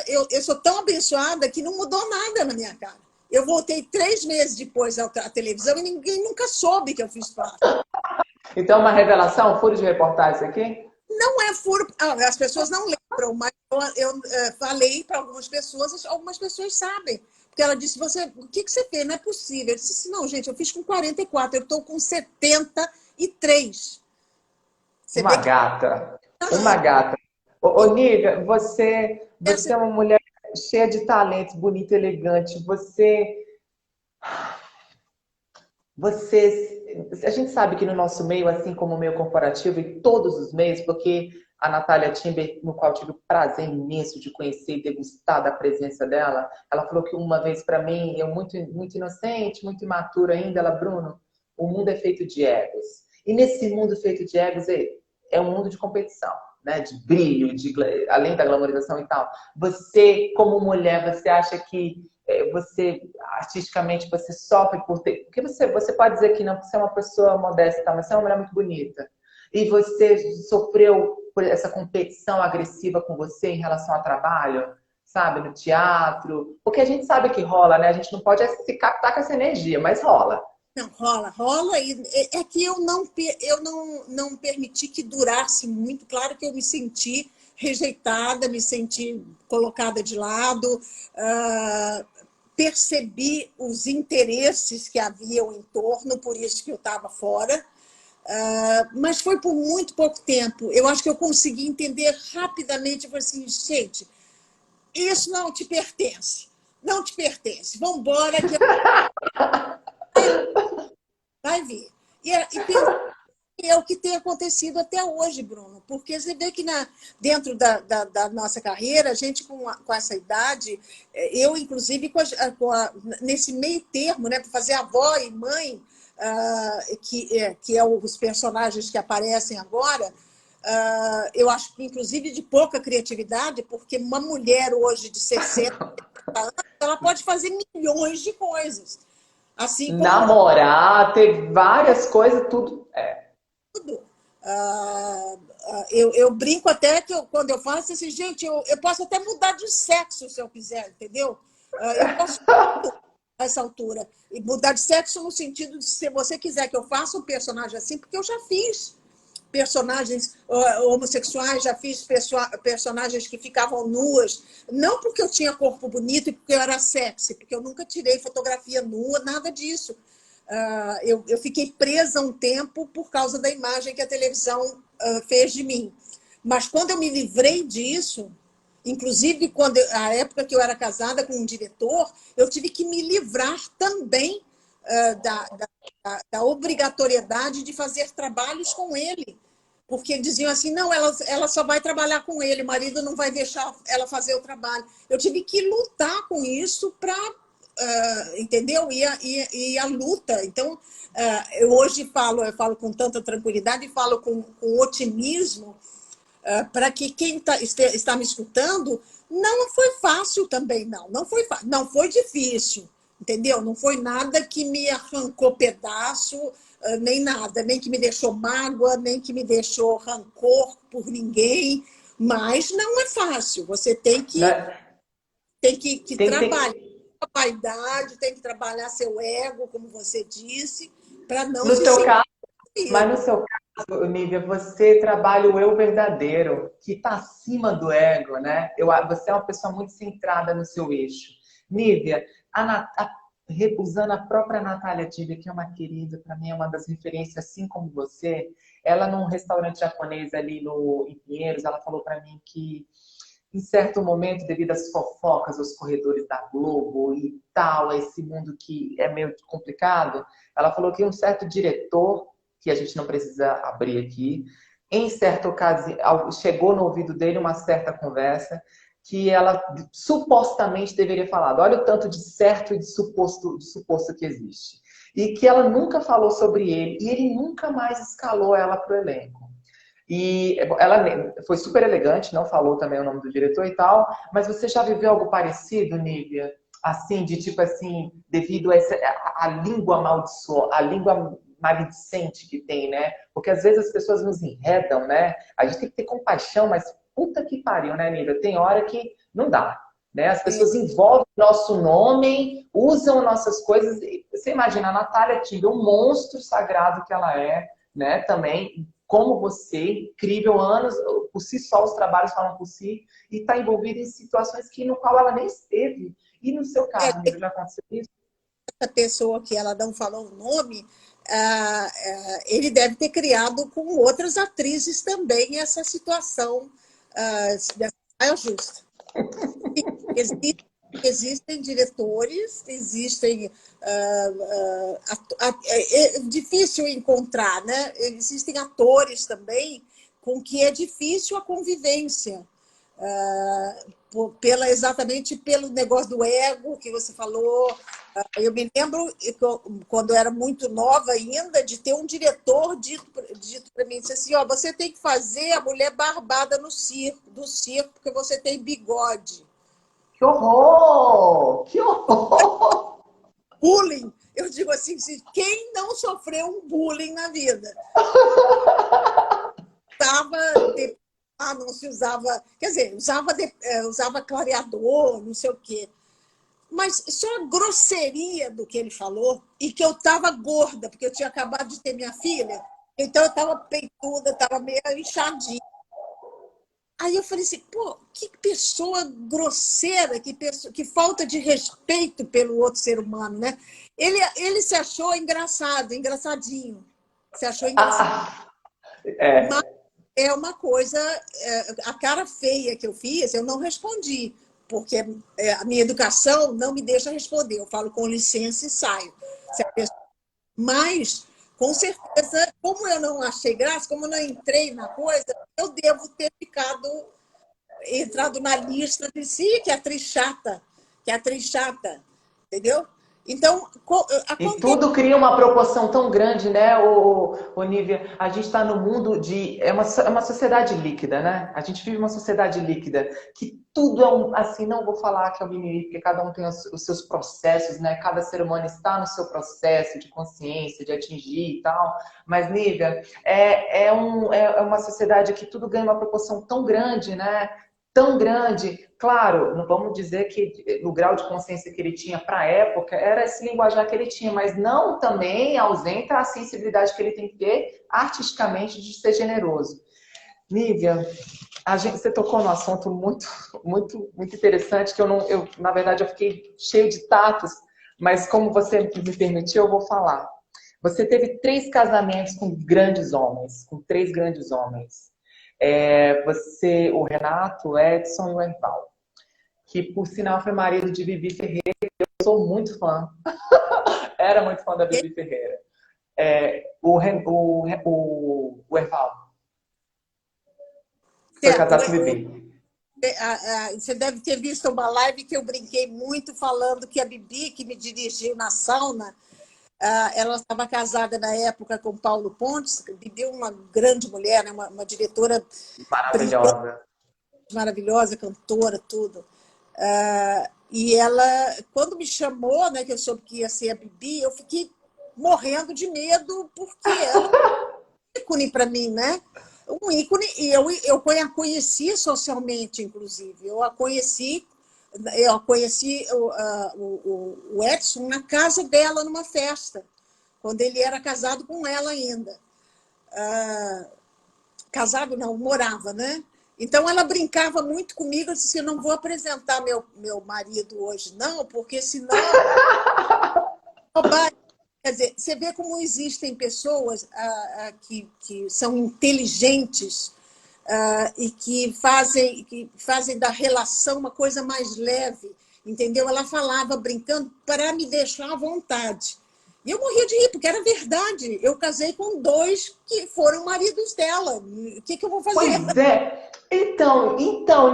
eu sou tão abençoada que não mudou nada na minha cara. Eu voltei 3 meses depois à televisão e ninguém nunca soube que eu fiz plástica. Então, uma revelação, um furo de reportagem isso aqui? Não é furo, as pessoas não lembram, mas eu falei para algumas pessoas sabem. Porque ela disse, o que você fez? Não é possível. Eu disse assim, não, gente, eu fiz com 44, eu estou com 73. Você Uma vê que gata. Uma gata. Ô, Nívia, você é uma mulher cheia de talentos, bonita, elegante. A gente sabe que no nosso meio, assim como o meio corporativo e todos os meios, porque a Natália Timber, no qual eu tive o prazer imenso de conhecer e degustar da presença dela, ela falou que uma vez para mim, eu muito inocente, muito imatura ainda, ela, Bruno, o mundo é feito de egos. E nesse mundo feito de egos, é um mundo de competição, né? De brilho, além da glamorização e tal. Você, como mulher, você acha que você, artisticamente, você sofre por ter... Porque você pode dizer que não, porque você é uma pessoa modesta, mas você é uma mulher muito bonita. E você sofreu por essa competição agressiva com você em relação ao trabalho, sabe? No teatro. Porque a gente sabe que rola, né? A gente não pode se captar com essa energia, mas rola. não, rola. E é que eu não permiti que durasse muito. Claro que eu me senti rejeitada, me senti colocada de lado, percebi os interesses que haviam em torno, por isso que eu estava fora. Mas foi por muito pouco tempo. Eu acho que eu consegui entender rapidamente. Eu falei assim, gente, isso não te pertence. Não te pertence. Vamos embora que vai vir. É o que tem acontecido até hoje, Bruno, porque você vê que dentro da nossa carreira, a gente com essa idade, eu, inclusive, nesse meio termo, né, para fazer avó e mãe, que é os personagens que aparecem agora, eu acho que, inclusive, de pouca criatividade, porque uma mulher hoje de 60 anos, ela pode fazer milhões de coisas. Assim como Namorar, ter várias coisas, tudo. tudo. Eu brinco até que quando eu falo assim, gente, eu posso até mudar de sexo se eu quiser, entendeu? Eu posso a essa altura. E mudar de sexo no sentido de, se você quiser que eu faça um personagem assim, porque eu já fiz personagens homossexuais, já fiz personagens que ficavam nuas, não porque eu tinha corpo bonito e porque eu era sexy, porque eu nunca tirei fotografia nua, nada disso. Eu fiquei presa um tempo por causa da imagem que a televisão fez de mim. Mas quando eu me livrei disso, inclusive a época que eu era casada com um diretor, eu tive que me livrar também da obrigatoriedade de fazer trabalhos com ele. Porque diziam assim, não, ela só vai trabalhar com ele, o marido não vai deixar ela fazer o trabalho. Eu tive que lutar com isso para entendeu? E a luta. Então, eu hoje eu falo com tanta tranquilidade e falo com otimismo para que quem está me escutando, não foi fácil também, não foi fácil, não foi difícil, entendeu? Não foi nada que me arrancou pedaço, nem nada, nem que me deixou mágoa, nem que me deixou rancor por ninguém, mas não é fácil, você tem que, Né? trabalhar a vaidade, tem que trabalhar seu ego, como você disse, para não No se seu sentir. caso, mas no seu caso, Nívia, você trabalha o eu verdadeiro, que está acima do ego, né? Você é uma pessoa muito centrada no seu eixo. Nívia, usando a própria Natália Tibia, que é uma querida, para mim é uma das referências, assim como você, ela num restaurante japonês ali em Pinheiros, ela falou para mim que em certo momento, devido às fofocas, aos corredores da Globo e tal, esse mundo que é meio complicado, ela falou que um certo diretor, que a gente não precisa abrir aqui, em certa ocasião, chegou no ouvido dele uma certa conversa que ela supostamente deveria falar. Olha o tanto de certo e de suposto que existe. E que ela nunca falou sobre ele, e ele nunca mais escalou ela para o elenco. E ela foi super elegante, não falou também o nome do diretor e tal, mas você já viveu algo parecido, Nívia? Assim, de tipo assim, devido a língua amaldiçoada, a língua maledicente que tem, né? Porque às vezes as pessoas nos enredam, né? A gente tem que ter compaixão, mas puta que pariu, né, Nívia? Tem hora que não dá, né? As pessoas envolvem nosso nome, usam nossas coisas. Você imagina a Natália Timber, um monstro sagrado que ela é, né? Também, como você, incrível, anos, por si só, os trabalhos falam por si, e está envolvida em situações que no qual ela nem esteve. E no seu caso, Nívia, já aconteceu isso? Essa pessoa que ela não falou o nome, ele deve ter criado com outras atrizes também essa situação dessa saia justa. Existem diretores, existem. É difícil encontrar, né? Existem atores também com que é difícil a convivência. Exatamente pelo negócio do ego que você falou. Eu me lembro, quando eu era muito nova ainda, de ter um diretor dito para mim, disse assim, você tem que fazer a mulher barbada do circo, porque você tem bigode. Que horror! Que horror! Bullying. Eu digo assim, quem não sofreu um bullying na vida? Não se usava, quer dizer, usava clareador, não sei o quê. Mas só a grosseria do que ele falou, e que eu estava gorda, porque eu tinha acabado de ter minha filha, então eu estava peituda, estava meio inchadinha. Aí eu falei assim, pô, que pessoa grosseira, que falta de respeito pelo outro ser humano, né? Ele se achou engraçado, engraçadinho. Se achou engraçado. Mas é uma coisa, a cara feia que eu fiz, eu não respondi, porque a minha educação não me deixa responder. Eu falo com licença e saio. Mas, com certeza, como eu não achei graça, como eu não entrei na coisa, eu devo ter entrado na lista de si, que é a atriz chata, entendeu? Então, E acontece. tudo cria uma proporção tão grande, né, Nívia? A gente está no mundo de... É uma sociedade líquida, né? A gente vive uma sociedade líquida, que tudo assim, não vou falar que é o mimimi, porque cada um tem os seus processos, né? Cada ser humano está no seu processo de consciência, de atingir e tal. Mas, Nívia, é uma sociedade que tudo ganha uma proporção tão grande, né? Tão grande. Claro, não vamos dizer que o grau de consciência que ele tinha para a época era esse linguajar que ele tinha, mas não também ausenta a sensibilidade que ele tem que ter artisticamente de ser generoso. Nívia, você tocou num assunto muito, muito, muito interessante que na verdade, eu fiquei cheio de tatos, mas como você me permitiu, eu vou falar. Você teve 3 casamentos com grandes homens, com 3 grandes homens. O Renato, o Edson e o Erval, que por sinal foi marido de Bibi Ferreira. Eu sou muito fã, era muito fã da Bibi Ferreira. O Erval foi Certo. casado com Bibi. Você deve ter visto uma live que eu brinquei muito falando que a Bibi, que me dirigiu na sauna, ela estava casada na época com Paulo Pontes. Bibi é uma grande mulher, né? Uma diretora brilhante, Maravilhosa. maravilhosa, cantora, tudo. E ela, quando me chamou, né, que eu soube que ia ser a Bibi, eu fiquei morrendo de medo, porque ela é um ícone para mim, né? Um ícone, e eu a conheci socialmente, inclusive. Eu conheci o Edson na casa dela, numa festa, quando ele era casado com ela ainda. Casado não, morava, né? Então ela brincava muito comigo, eu disse, eu não vou apresentar meu marido hoje, não, porque senão... Quer dizer, você vê como existem pessoas que são inteligentes e que fazem da relação uma coisa mais leve, entendeu? Ela falava brincando para me deixar à vontade. E eu morria de rir, porque era verdade. Eu casei com 2 que foram maridos dela. O que eu vou fazer? Pois é. Então,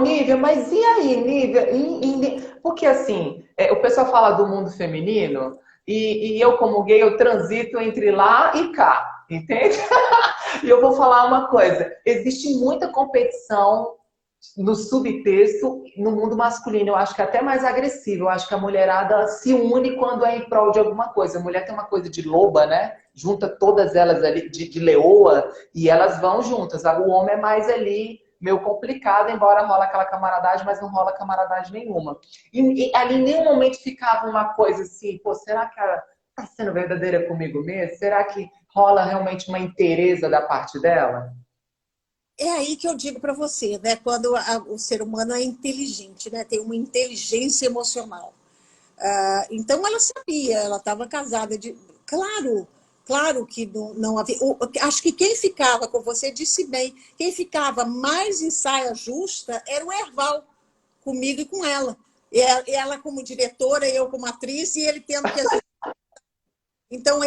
Nívia, mas e aí, Nívia? Porque assim, o pessoal fala do mundo feminino e eu, como gay, eu transito entre lá e cá, entende? E eu vou falar uma coisa: existe muita competição no subtexto no mundo masculino. Eu acho que é até mais agressivo. Eu acho que a mulherada se une quando é em prol de alguma coisa. A mulher tem uma coisa de loba, né? Junta todas elas ali, de leoa, e elas vão juntas. O homem é mais ali, meio complicado, embora rola aquela camaradagem, mas não rola camaradagem nenhuma. E ali em nenhum momento ficava uma coisa assim, pô, será que ela tá sendo verdadeira comigo mesmo? Será que rola realmente uma inteireza da parte dela? É aí que eu digo para você, né? Quando o ser humano é inteligente, né? Tem uma inteligência emocional. Então ela sabia, ela estava casada de. Claro, claro que não havia. Acho que quem ficava, como você disse bem, quem ficava mais em saia justa era o Herval, comigo e com ela. Ela como diretora, eu como atriz, e ele tendo que. Então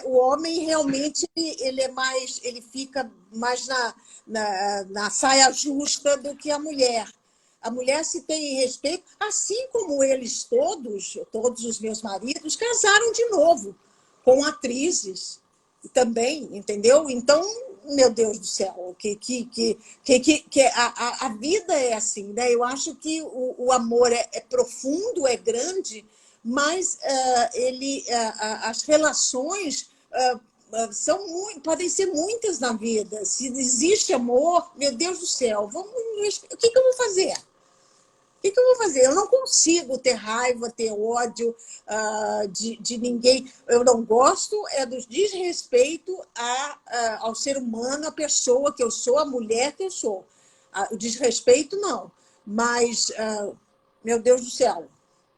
o homem realmente ele é mais, ele fica mais na saia justa do que a mulher. A mulher se tem respeito, assim como eles todos os meus maridos, casaram de novo com atrizes também, entendeu? Então, meu Deus do céu, a vida é assim, né? Eu acho que o amor é profundo, é grande, mas as relações podem ser muitas na vida. Se existe amor, meu Deus do céu, o que eu vou fazer? O que eu vou fazer? Eu não consigo ter raiva, ter ódio de ninguém. Eu não gosto do desrespeito ao ser humano, à pessoa que eu sou, à mulher que eu sou. O desrespeito, não. Mas, meu Deus do céu,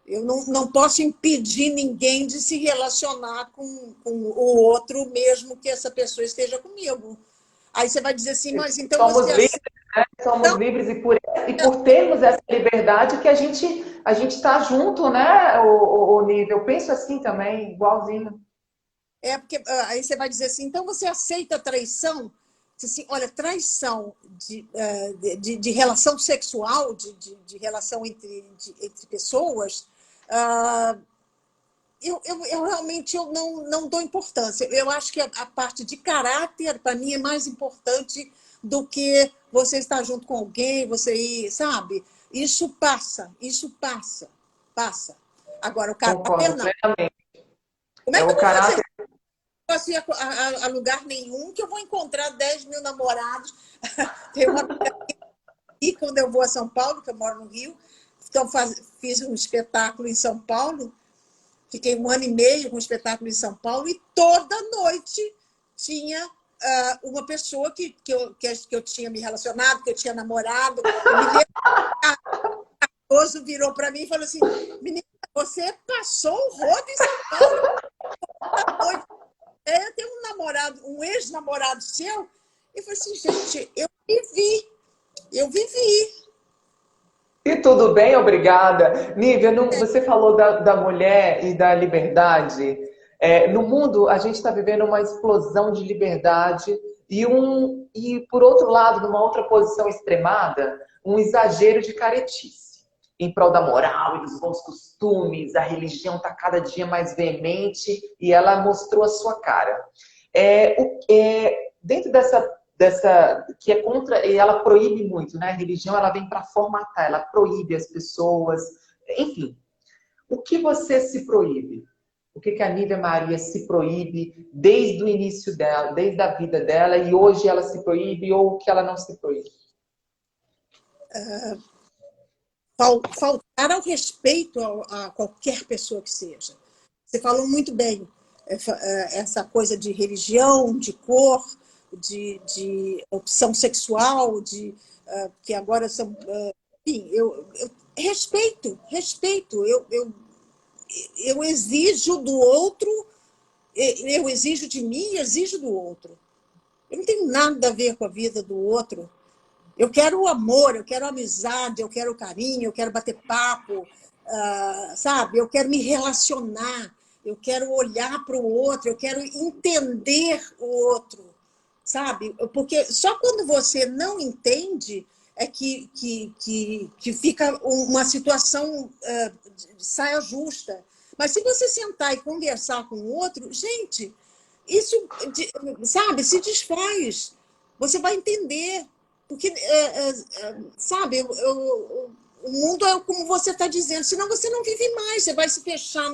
eu não posso impedir ninguém de se relacionar com o outro, mesmo que essa pessoa esteja comigo. Aí você vai dizer assim, mas então Somos você... livres, né? Somos livres e por termos essa liberdade que a gente está junto, né, o nível. Eu penso assim também, igualzinho. Porque aí você vai dizer assim, então você aceita a traição? Assim, olha, traição de relação sexual, de relação entre pessoas, eu realmente não dou importância. Eu acho que a parte de caráter, para mim, é mais importante do que você estar junto com alguém, você ir, sabe? Isso passa. Agora, o caráter Concordo não. plenamente. Como É é que o eu vou fazer? caráter. Posso ir a lugar nenhum, que eu vou encontrar 10 mil namorados. Tem uma e quando eu vou a São Paulo, que eu moro no Rio, então fiz um espetáculo em São Paulo, fiquei 1 ano e meio com um espetáculo em São Paulo, e toda noite tinha uma pessoa que eu tinha me relacionado, que eu tinha namorado. Eu me lembro que o esposo virou para mim e falou assim: menina, você passou o rodo em São Paulo toda noite. Eu tenho um namorado, um ex-namorado seu, e falei assim, gente, eu vivi. E tudo bem, obrigada. Nívia, você falou da mulher e da liberdade. No mundo, a gente está vivendo uma explosão de liberdade e, por outro lado, numa outra posição extremada, um exagero de caretice. Em prol da moral e dos bons costumes, a religião está cada dia mais veemente e ela mostrou a sua cara. Dentro dessa que é contra, e ela proíbe muito, né? A religião ela vem para formatar, ela proíbe as pessoas, enfim. O que você se proíbe? O que a Nívia Maria se proíbe desde o início dela, desde a vida dela, e hoje ela se proíbe ou o que ela não se proíbe? Faltar ao respeito a qualquer pessoa que seja. Você falou muito bem, essa coisa de religião, de cor, de opção sexual, que agora são... enfim, eu respeito. Eu exijo do outro, eu exijo de mim e exijo do outro. Eu não tenho nada a ver com a vida do outro. Eu quero o amor, eu quero a amizade, eu quero o carinho, eu quero bater papo, sabe? Eu quero me relacionar, eu quero olhar para o outro, eu quero entender o outro, sabe? Porque só quando você não entende é que fica uma situação de saia justa. Mas se você sentar e conversar com o outro, gente, isso, sabe, se desfaz. Você vai entender. Porque, sabe, o mundo é como você está dizendo, senão você não vive mais, você vai se fechar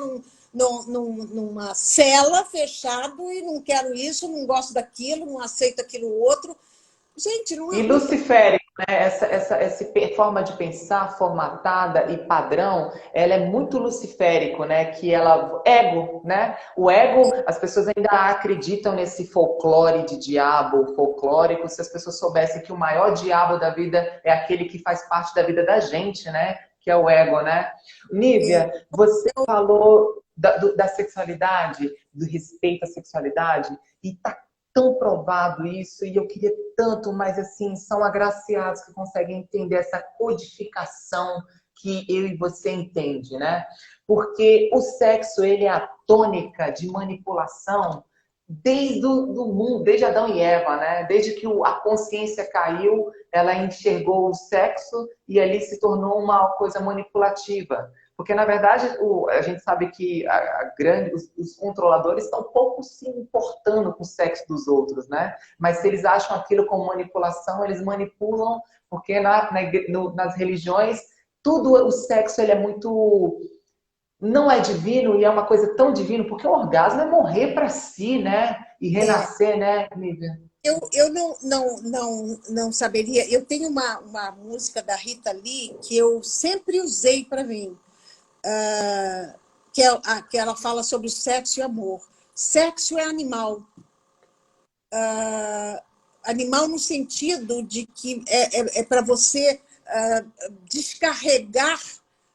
numa cela fechado e não quero isso, não gosto daquilo, não aceito aquilo outro. Gente, não E é. luciférico, né? forma de pensar formatada e padrão, ela é muito luciférico, né? Que ela ego, né? O ego, as pessoas ainda acreditam nesse folclore de diabo folclórico. Se as pessoas soubessem que o maior diabo da vida é aquele que faz parte da vida da gente, né? Que é o ego, né? Nívia, você falou da sexualidade, do respeito à sexualidade, e tá tão provado isso, e eu queria tanto, mas assim, são agraciados que conseguem entender essa codificação que eu e você entende, né? Porque o sexo, ele é a tônica de manipulação desde o do mundo, desde Adão e Eva, né? Desde que a consciência caiu, ela enxergou o sexo e ali se tornou uma coisa manipulativa. Porque, na verdade, a gente sabe que os controladores estão pouco se importando com o sexo dos outros, né? Mas se eles acham aquilo como manipulação, eles manipulam, porque nas religiões, tudo, o sexo, ele é muito... Não é divino e é uma coisa tão divina, porque o orgasmo é morrer para si, né? E renascer, né, Nívia? Eu não saberia. Eu tenho uma música da Rita Lee que eu sempre usei para mim. Que ela fala sobre sexo e amor. Sexo é animal. Animal no sentido de que é para você descarregar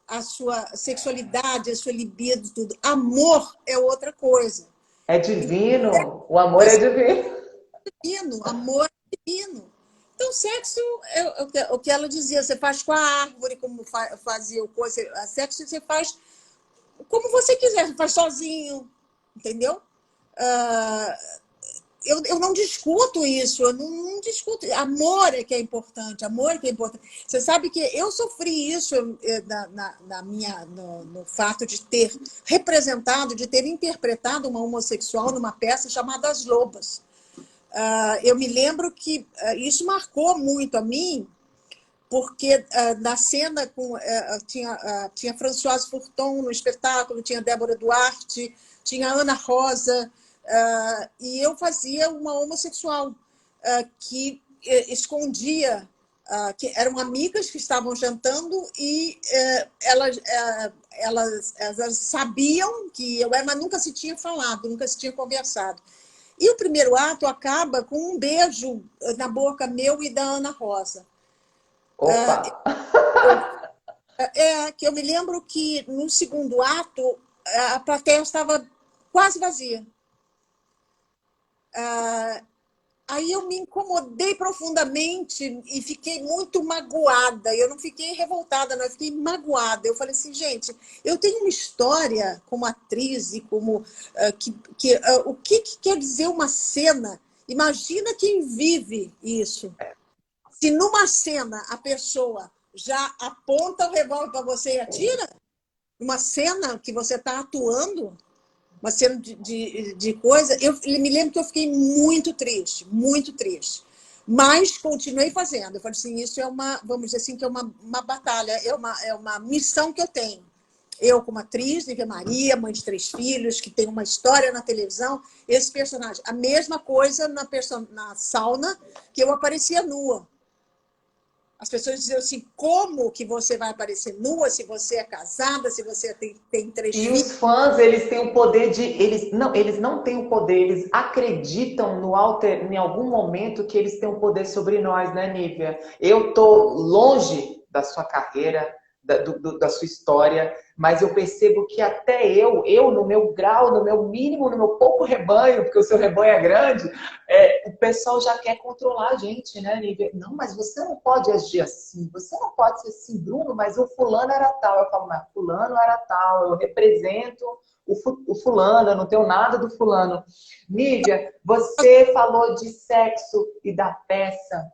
a sua sexualidade, a sua libido, tudo. Amor é outra coisa. É divino. O amor é divino. Divino, amor é divino. Então, sexo é o que ela dizia, você faz com a árvore, como fazia o coisa. Sexo você faz como você quiser, você faz sozinho, entendeu? Eu não discuto isso, eu não discuto. Amor é que é importante, amor é que é importante. Você sabe que eu sofri isso no fato de ter representado, de ter interpretado uma homossexual numa peça chamada As Lobas. Eu me lembro que isso marcou muito a mim, porque na cena tinha Françoise Forton no espetáculo, tinha Débora Duarte, tinha Ana Rosa, e eu fazia uma homossexual que escondia, que eram amigas que estavam jantando e elas sabiam que eu era, mas nunca se tinha falado, nunca se tinha conversado. E o primeiro ato acaba com um beijo na boca meu e da Ana Rosa. Opa! Que eu me lembro que no segundo ato a plateia estava quase vazia. Aí eu me incomodei profundamente e fiquei muito magoada. Eu não fiquei revoltada, não, eu fiquei magoada. Eu falei assim, gente, eu tenho uma história como atriz e como... o que quer dizer uma cena? Imagina quem vive isso. Se numa cena a pessoa já aponta o revólver para você e atira, uma cena que você está atuando, uma cena de coisa, eu me lembro que eu fiquei muito triste, mas continuei fazendo. Eu falei assim, isso é vamos dizer assim, que é uma batalha, é uma missão que eu tenho. Eu, como atriz, Nívia Maria, mãe de 3 filhos, que tem uma história na televisão, esse personagem. A mesma coisa na sauna, que eu aparecia nua. As pessoas diziam assim, como que você vai aparecer nua se você é casada, se você tem 3 filhos? E os fãs, eles têm o poder de... Eles não têm o poder, eles acreditam em algum momento que eles têm o poder sobre nós, né, Nívia? Eu tô longe da sua carreira, da sua história, mas eu percebo que até eu no meu grau, no meu mínimo, no meu pouco rebanho, porque o seu rebanho é grande, o pessoal já quer controlar a gente, né, Nívia? Não, mas você não pode agir assim, você não pode ser assim, Bruno, mas o fulano era tal. Eu falo, mas fulano era tal, eu represento o fulano, eu não tenho nada do fulano. Nívia, você falou de sexo e da peça.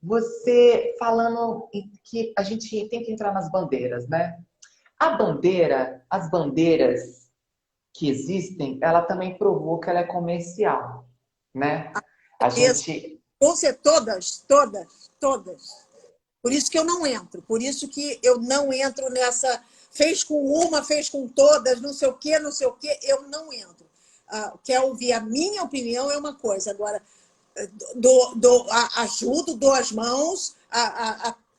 Você falando que a gente tem que entrar nas bandeiras, né? As bandeiras que existem, ela também provou que ela é comercial, né? A gente... Vão ser todas. Por isso que eu não entro. Por isso que eu não entro nessa... Fez com uma, fez com todas, não sei o quê, eu não entro. Quer ouvir a minha opinião é uma coisa. Agora, ajudo, dou as mãos,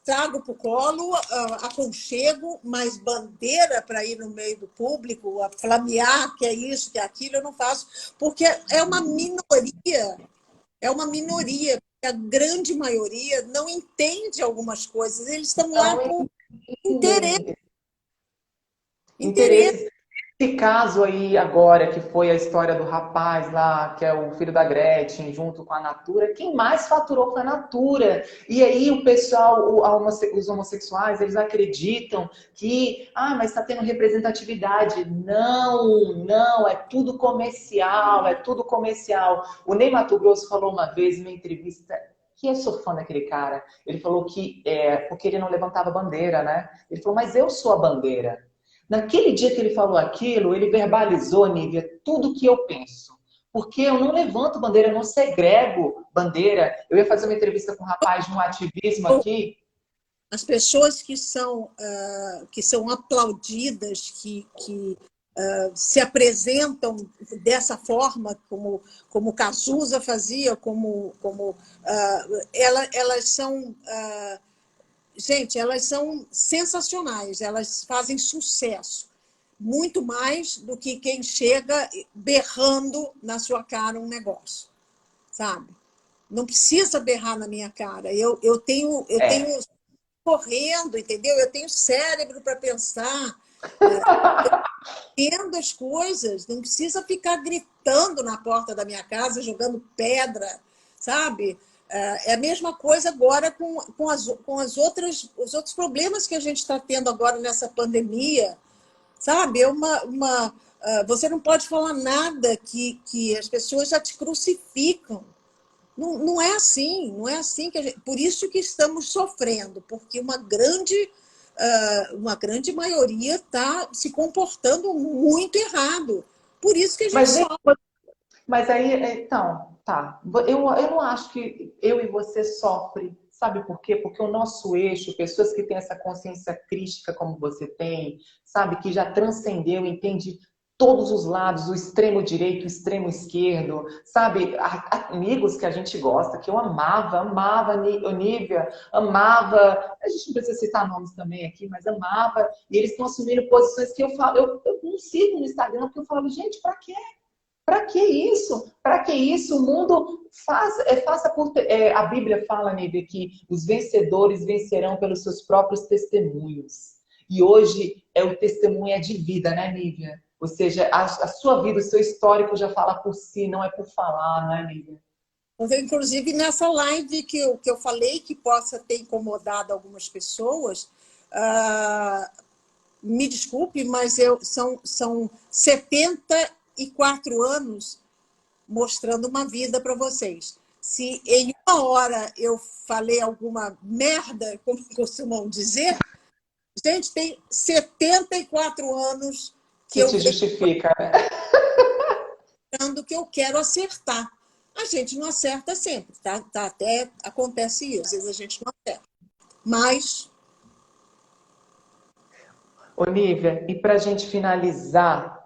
trago para o colo, aconchego, mas bandeira para ir no meio do público, a flamear que é isso, que é aquilo, eu não faço, porque é uma minoria, a grande maioria não entende algumas coisas, eles estão lá Não por interesse. entendem. Interesse. Interesse. Esse caso aí agora, que foi a história do rapaz lá, que é o filho da Gretchen, junto com a Natura, quem mais faturou foi a Natura. E aí o pessoal, os homossexuais, eles acreditam que, mas está tendo representatividade. Não, não, é tudo comercial, é tudo comercial. O Ney Matogrosso falou uma vez em uma entrevista, que eu sou fã daquele cara, ele falou que porque ele não levantava bandeira, né? Ele falou, mas eu sou a bandeira. Naquele dia que ele falou aquilo, ele verbalizou, Nívia, tudo que eu penso. Porque eu não levanto bandeira, eu não segrego bandeira. Eu ia fazer uma entrevista com um rapaz de um ativismo aqui. As pessoas que são aplaudidas, que se apresentam dessa forma, como Cazuza fazia, elas são... gente, elas são sensacionais, elas fazem sucesso. Muito mais do que quem chega berrando na sua cara um negócio, sabe? Não precisa berrar na minha cara. Eu tenho correndo, entendeu? Eu tenho cérebro para pensar, entendo as coisas, não precisa ficar gritando na porta da minha casa, jogando pedra, sabe? É a mesma coisa agora com os outros problemas que a gente está tendo agora nessa pandemia, sabe? Você não pode falar nada que as pessoas já te crucificam. Não, não é assim, não é assim que por isso que estamos sofrendo, porque uma grande maioria está se comportando muito errado. Por isso que a gente sofre. Mas aí, então, tá. Eu não acho que eu e você sofrem. Sabe por quê? Porque o nosso eixo, pessoas que têm essa consciência crítica como você tem, sabe, que já transcendeu, entende todos os lados, o extremo direito, o extremo esquerdo, sabe, amigos que a gente gosta, que eu amava Nívia, amava, a gente não precisa citar nomes também aqui, mas amava, e eles estão assumindo posições que eu falo, eu não sigo no Instagram, porque eu falo, gente, pra quê? Para que isso? Para que isso? O mundo faça por. A Bíblia fala, Nívia, que os vencedores vencerão pelos seus próprios testemunhos. E hoje o testemunho é de vida, né, Nívia? Ou seja, a sua vida, o seu histórico já fala por si, não é por falar, né, Nívia? Inclusive, nessa live que eu falei, que possa ter incomodado algumas pessoas, me desculpe, mas são 74 anos mostrando uma vida para vocês. Se em uma hora eu falei alguma merda, como costumam dizer, gente, tem 74 anos que eu te justifica, né? pensando que eu quero acertar. A gente não acerta sempre, tá? Até acontece isso, às vezes a gente não acerta. Mas... Ô, Nívia, e para a gente finalizar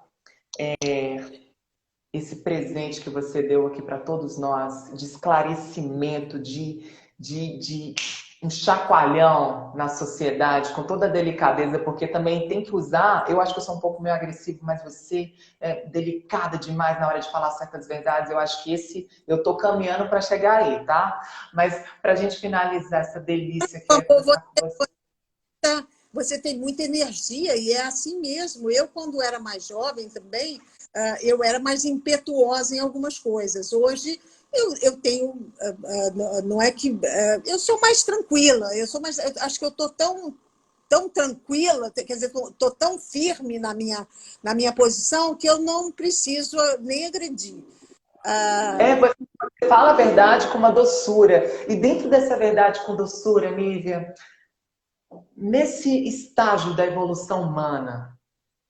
esse presente que você deu aqui para todos nós, de esclarecimento, de um chacoalhão na sociedade, com toda a delicadeza, porque também tem que usar, eu acho que eu sou um pouco meio agressivo, mas você é delicada demais na hora de falar certas verdades, eu acho que eu tô caminhando para chegar aí, tá? Mas para a gente finalizar essa delícia que é conversar com você. Você tem muita energia e é assim mesmo. Eu, quando era mais jovem também, eu era mais impetuosa em algumas coisas. Hoje, eu tenho... não é que... eu sou mais tranquila. Acho que eu estou tão tranquila, quer dizer, estou tão firme na minha posição que eu não preciso nem agredir. Você fala a verdade com uma doçura. E dentro dessa verdade com doçura, Nívia, nesse estágio da evolução humana,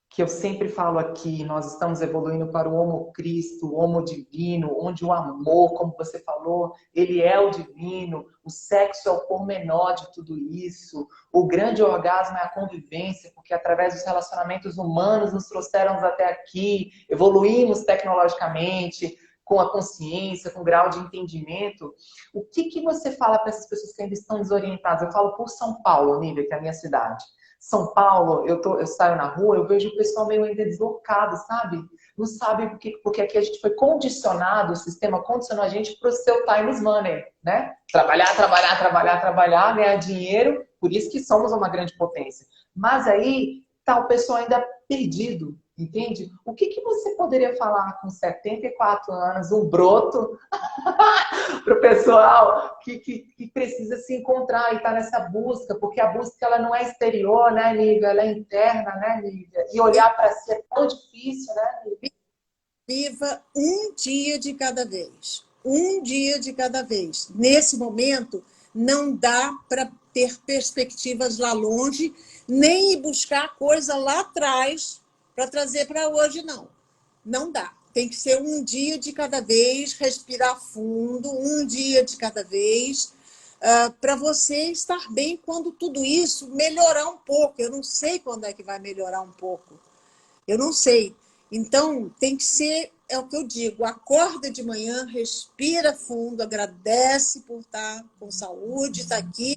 que eu sempre falo aqui, nós estamos evoluindo para o Homo Cristo, o Homo Divino, onde o amor, como você falou, ele é o divino, o sexo é o pormenor de tudo isso, o grande orgasmo é a convivência, porque através dos relacionamentos humanos nos trouxeram até aqui, evoluímos tecnologicamente, com a consciência, com grau de entendimento. O que que você fala para essas pessoas que ainda estão desorientadas? Eu falo por São Paulo, Nívia, que é a minha cidade. São Paulo, eu saio na rua, eu vejo o pessoal meio ainda deslocado, sabe? Não sabe porque aqui a gente foi condicionado, o sistema condicionou a gente para o seu time money, né? Trabalhar, trabalhar, trabalhar, trabalhar, ganhar dinheiro, por isso que somos uma grande potência. Mas aí tá o pessoal ainda perdido, entende? O que que você poderia falar com 74 anos, um broto, para o pessoal que precisa se encontrar e está nessa busca, porque a busca ela não é exterior, né, Nívia? Ela é interna, né, Nívia? E olhar para si é tão difícil, né, Nívia? Viva um dia de cada vez. Um dia de cada vez. Nesse momento, não dá para ter perspectivas lá longe, nem ir buscar coisa lá atrás para trazer para hoje, não. Não dá. Tem que ser um dia de cada vez, respirar fundo, um dia de cada vez, para você estar bem quando tudo isso melhorar um pouco. Eu não sei quando é que vai melhorar um pouco. Eu não sei. Então, tem que ser, é o que eu digo, acorda de manhã, respira fundo, agradece por estar com saúde, estar aqui.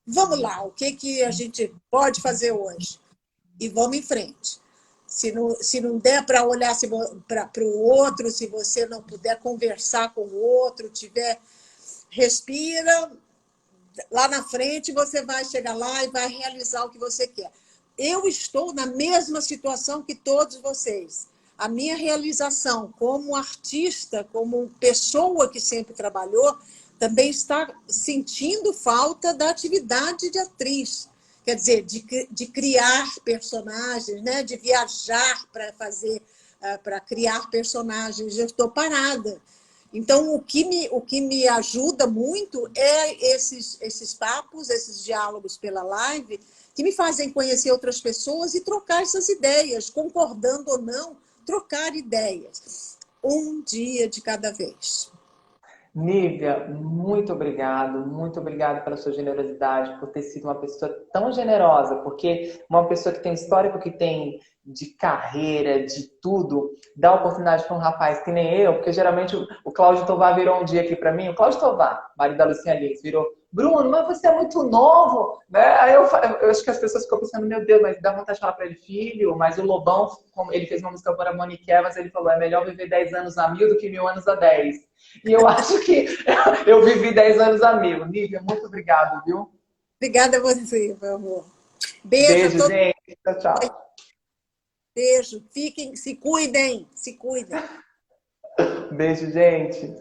Vamos lá, o que, que a gente pode fazer hoje? E vamos em frente. Se não der para olhar para o outro, se você não puder conversar com o outro, respira, lá na frente você vai chegar lá e vai realizar o que você quer. Eu estou na mesma situação que todos vocês. A minha realização como artista, como pessoa que sempre trabalhou, também está sentindo falta da atividade de atriz. Quer dizer, de criar personagens, né? De viajar para fazer, para criar personagens. Eu estou parada. Então, o que me ajuda muito é esses papos, esses diálogos pela live, que me fazem conhecer outras pessoas e trocar essas ideias, concordando ou não, trocar ideias. Um dia de cada vez. Nívia, muito obrigado pela sua generosidade, por ter sido uma pessoa tão generosa, porque uma pessoa que tem histórico, que tem de carreira, de tudo, dá oportunidade para um rapaz que nem eu, porque geralmente o Cláudio Tovar virou um dia aqui para mim, o Cláudio Tovar, marido da Lucinha Lins, virou: Bruno, mas você é muito novo, né? Aí eu acho que as pessoas ficam pensando: meu Deus, mas dá vontade de falar para ele, filho, mas o Lobão, como ele fez uma música para a Monique Evans, ele falou: é melhor viver 10 anos a 1000 do que 1000 anos a 10. E eu acho que eu vivi 10 anos a 1000. Nívia, muito obrigado, viu? Obrigada a você, meu amor. Beijo a Beijo, todos. gente. Tchau, tchau. Beijo. Fiquem, se cuidem, se cuidem. Beijo, gente.